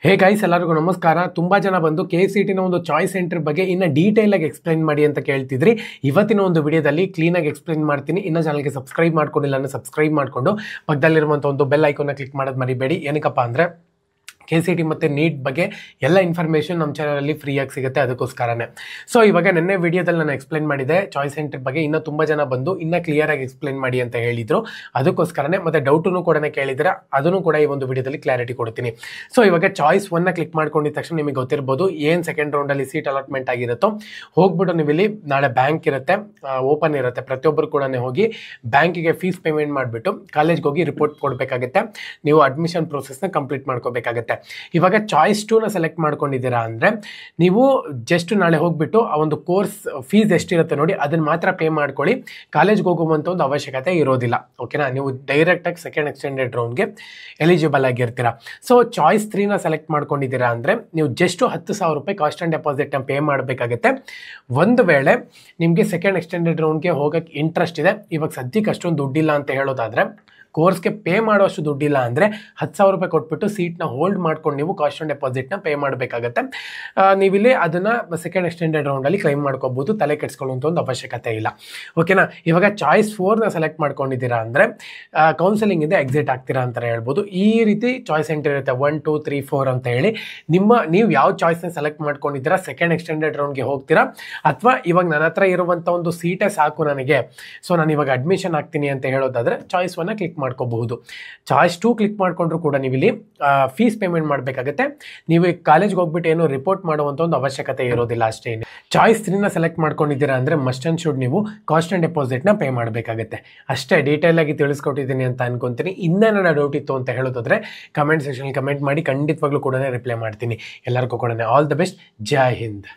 Hey guys, ಎಲ್ಲರಿಗೂ ನಮಸ್ಕಾರ. ತುಂಬ ಜನ ಬಂದು KCET ಒಂದು ಚಾಯ್ಸ್ ಸೆಂಟರ್ ಬಗ್ಗೆ ಇನ್ನು ಡೀಟೇಲಾಗಿ ಎಕ್ಸ್ಪ್ಲೈನ್ ಮಾಡಿ ಅಂತ ಕೇಳ್ತಿದ್ರಿ. ಇವತ್ತಿನ ಒಂದು ವಿಡಿಯೋದಲ್ಲಿ ಕ್ಲೀನಾಗಿ ಎಕ್ಸ್ಪ್ಲೈನ್ ಮಾಡ್ತೀನಿ. ಇನ್ನು ಚಾನಲ್ಗೆ ಸಬ್ಸ್ಕ್ರೈಬ್ ಮಾಡ್ಕೊಂಡಿಲ್ಲ ಅಂದರೆ ಸಬ್ಸ್ಕ್ರೈಬ್ ಮಾಡಿಕೊಂಡು ಪಕ್ಕದಲ್ಲಿರುವಂಥ ಒಂದು ಬೆಲ್ ಐಕಾನ್ನ ಕ್ಲಿಕ್ ಮಾಡೋದು ಮರಿಬೇಡಿ. ಏನಕ್ಕಪ್ಪ ಅಂದರೆ KCET ಮತ್ತು ನೀಟ್ ಬಗ್ಗೆ ಎಲ್ಲ ಇನ್ಫಾರ್ಮೇಷನ್ ನಮ್ಮ ಚಾನಲಲ್ಲಿ ಫ್ರೀಯಾಗಿ ಸಿಗುತ್ತೆ, ಅದಕ್ಕೋಸ್ಕರನೇ. ಸೊ ಇವಾಗ ನೆನ್ನೆ ವಿಡಿಯೋದಲ್ಲಿ ನಾನು ಎಕ್ಸ್ಪ್ಲೈನ್ ಮಾಡಿದೆ ಚಾಯ್ಸ್ ಸೆಂಟರ್ ಬಗ್ಗೆ. ಇನ್ನೂ ತುಂಬ ಜನ ಬಂದು ಇನ್ನೂ ಕ್ಲಿಯರಾಗಿ ಎಕ್ಸ್ಪ್ಲೈನ್ ಮಾಡಿ ಅಂತ ಹೇಳಿದರು, ಅದಕ್ಕೋಸ್ಕರನೇ. ಮತ್ತು ಡೌಟನ್ನು ಕೂಡ ಕೇಳಿದರೆ ಅದನ್ನು ಕೂಡ ಈ ಒಂದು ವಿಡಿಯೋದಲ್ಲಿ ಕ್ಲಾರಿಟಿ ಕೊಡ್ತೀನಿ. ಸೊ ಇವಾಗ ಚಾಯ್ಸ್ 1ನ ಕ್ಲಿಕ್ ಮಾಡ್ಕೊಂಡಿದ್ದ ತಕ್ಷಣ ನಿಮಗೆ ಗೊತ್ತಿರ್ಬೋದು ಏನು ಸೆಕೆಂಡ್ ರೌಂಡಲ್ಲಿ ಸೀಟ್ ಅಲಾಟ್ಮೆಂಟ್ ಆಗಿರುತ್ತೋ. ಹೋಗ್ಬಿಟ್ಟು ನೀವು ಇಲ್ಲಿ ನಾಳೆ ಬ್ಯಾಂಕ್ ಇರುತ್ತೆ, ಓಪನ್ ಇರುತ್ತೆ. ಪ್ರತಿಯೊಬ್ಬರು ಕೂಡ ಹೋಗಿ ಬ್ಯಾಂಕಿಗೆ ಫೀಸ್ ಪೇಮೆಂಟ್ ಮಾಡಿಬಿಟ್ಟು ಕಾಲೇಜ್ಗೆ ಹೋಗಿ ರಿಪೋರ್ಟ್ ಕೊಡಬೇಕಾಗುತ್ತೆ. ನೀವು ಅಡ್ಮಿಷನ್ ಪ್ರೊಸೆಸ್ನ ಕಂಪ್ಲೀಟ್ ಮಾಡ್ಕೋಬೇಕಾಗುತ್ತೆ. ಇವಾಗ ಚಾಯ್ಸ್ 2ನ ಸೆಲೆಕ್ಟ್ ಮಾಡ್ಕೊಂಡಿದ್ದೀರಾ ಅಂದರೆ ನೀವು ಜಸ್ಟ್ ನಾಳೆ ಹೋಗ್ಬಿಟ್ಟು ಆ ಒಂದು ಕೋರ್ಸ್ ಫೀಸ್ ಎಷ್ಟಿರುತ್ತೆ ನೋಡಿ ಅದನ್ನ ಮಾತ್ರ ಪೇ ಮಾಡ್ಕೊಳ್ಳಿ. ಕಾಲೇಜ್ಗೆ ಹೋಗುವಂಥ ಒಂದು ಅವಶ್ಯಕತೆ ಇರೋದಿಲ್ಲ. ಓಕೆನಾ? ನೀವು ಡೈರೆಕ್ಟಾಗಿ ಸೆಕೆಂಡ್ ಎಕ್ಸ್ಟೆಂಡೆಡ್ ರೌಂಡ್ಗೆ ಎಲಿಜಿಬಲ್ ಆಗಿರ್ತೀರಾ. ಸೊ ಚಾಯ್ಸ್ 3ನ ಸೆಲೆಕ್ಟ್ ಮಾಡ್ಕೊಂಡಿದ್ದೀರಾ ಅಂದರೆ ನೀವು ಜಸ್ಟ್ 10,000 ರೂಪಾಯಿ ಕಾಸ್ಟ್ ಆ್ಯಂಡ್ ಡೆಪಾಸಿಟ್ನ ಪೇ ಮಾಡಬೇಕಾಗುತ್ತೆ. ಒಂದು ವೇಳೆ ನಿಮಗೆ ಸೆಕೆಂಡ್ ಎಕ್ಸ್ಟೆಂಡೆಡ್ ರೌಂಡ್ಗೆ ಹೋಗೋಕ್ಕೆ ಇಂಟ್ರೆಸ್ಟ್ ಇದೆ, ಇವಾಗ ಸದ್ಯಕ್ಕೆ ಅಷ್ಟೊಂದು ದುಡ್ಡಿಲ್ಲ ಅಂತ ಹೇಳೋದಾದರೆ, ಕೋರ್ಸ್ಗೆ ಪೇ ಮಾಡೋಷ್ಟು ದುಡ್ಡಿಲ್ಲ ಅಂದರೆ 10,000 ರೂಪಾಯಿ ಕೊಟ್ಬಿಟ್ಟು ಸೀಟ್ನ ಹೋಲ್ಡ್ ಮಾಡ್ಕೊಂಡು ನೀವು ಕಾಸ್ಟ್ ಆ್ಯಂಡ್ ಡೆಪಾಸಿಟ್ನ ಪೇ ಮಾಡಬೇಕಾಗತ್ತೆ. ನೀವಿಲ್ಲಿ ಅದನ್ನು ಸೆಕೆಂಡ್ ಎಕ್ಸ್ಟೆಂಡೆಡ್ ರೌಂಡಲ್ಲಿ ಕ್ಲೈಮ್ ಮಾಡ್ಕೋಬೋದು, ತಲೆ ಕೆಡಿಸ್ಕೊಳ್ಳುವಂಥ ಒಂದು ಅವಶ್ಯಕತೆ ಇಲ್ಲ. ಓಕೆನಾ? ಇವಾಗ ಚಾಯ್ಸ್ 4ನ ಸೆಲೆಕ್ಟ್ ಮಾಡ್ಕೊಂಡಿದ್ದೀರಾ ಅಂದರೆ ಕೌನ್ಸಿಲಿಂಗಿಂದ ಎಕ್ಸಿಟ್ ಆಗ್ತೀರಾ ಅಂತ ಹೇಳ್ಬೋದು. ಈ ರೀತಿ ಚಾಯ್ಸ್ ಸೆಂಟರ್ ಇರುತ್ತೆ 1, 2, 3, 4 ಅಂತ ಹೇಳಿ. ನೀವು ಯಾವ ಚಾಯ್ಸ್ನ ಸೆಲೆಕ್ಟ್ ಮಾಡ್ಕೊಂಡಿದ್ದೀರಾ, ಸೆಕೆಂಡ್ ಎಕ್ಸ್ಟೆಂಡೆಡ್ ರೌಂಡ್ಗೆ ಹೋಗ್ತೀರಾ, ಅಥವಾ ಇವಾಗ ನನ್ನ ಹತ್ರ ಇರುವಂಥ ಒಂದು ಸೀಟೇ ಸಾಕು ನನಗೆ, ಸೊ ನಾನು ಇವಾಗ ಅಡ್ಮಿಷನ್ ಆಗ್ತೀನಿ ಅಂತ ಹೇಳೋದಾದರೆ ಚಾಯ್ಸ್ 1ನ ಕ್ಲಿಕ್ ಮಾಡ್ಕೋಬಹುದು. ಚಾಯ್ಸ್ 2 ಕ್ಲಿಕ್ ಮಾಡಿಕೊಂಡ್ರು ಕೂಡ ನೀವು ಇಲ್ಲಿ ಫೀಸ್ ಪೇಮೆಂಟ್ ಮಾಡಬೇಕಾಗುತ್ತೆ. ನೀವು ಕಾಲೇಜ್ಗೆ ಹೋಗ್ಬಿಟ್ಟು ಏನು ರಿಪೋರ್ಟ್ ಮಾಡುವಂಥ ಒಂದು ಅವಶ್ಯಕತೆ ಇರೋದಿಲ್ಲ ಅಷ್ಟೇ. ಚಾಯ್ಸ್ 3ನ ಸೆಲೆಕ್ಟ್ ಮಾಡ್ಕೊಂಡಿದ್ದೀರಾ ಅಂದರೆ ಮಸ್ಟ್ ಆ್ಯಂಡ್ ಶುಡ್ ನೀವು ಕಾಸ್ಟ್ ಆ್ಯಂಡ್ ಡೆಪಾಸಿಟ್ನ ಪೇ ಮಾಡಬೇಕಾಗುತ್ತೆ. ಅಷ್ಟೇ. ಡೀಟೇಲ್ ಆಗಿ ತಿಳಿಸ್ಕೊಟ್ಟಿದ್ದೀನಿ ಅಂತ ಅನ್ಕೊಂತೀನಿ. ಇನ್ನೇನಾರ ಡೌಟ್ ಇತ್ತು ಅಂತ ಹೇಳೋದಾದ್ರೆ ಕಮೆಂಟ್ ಸೆಕ್ಷನ್ ಕಮೆಂಟ್ ಮಾಡಿ, ಖಂಡಿತವಾಗ್ಲೂ ಕೂಡ ರಿಪ್ಲೈ ಮಾಡ್ತೀನಿ. ಎಲ್ಲರಿಗೂ ಕೂಡ all the best. Jai Hind.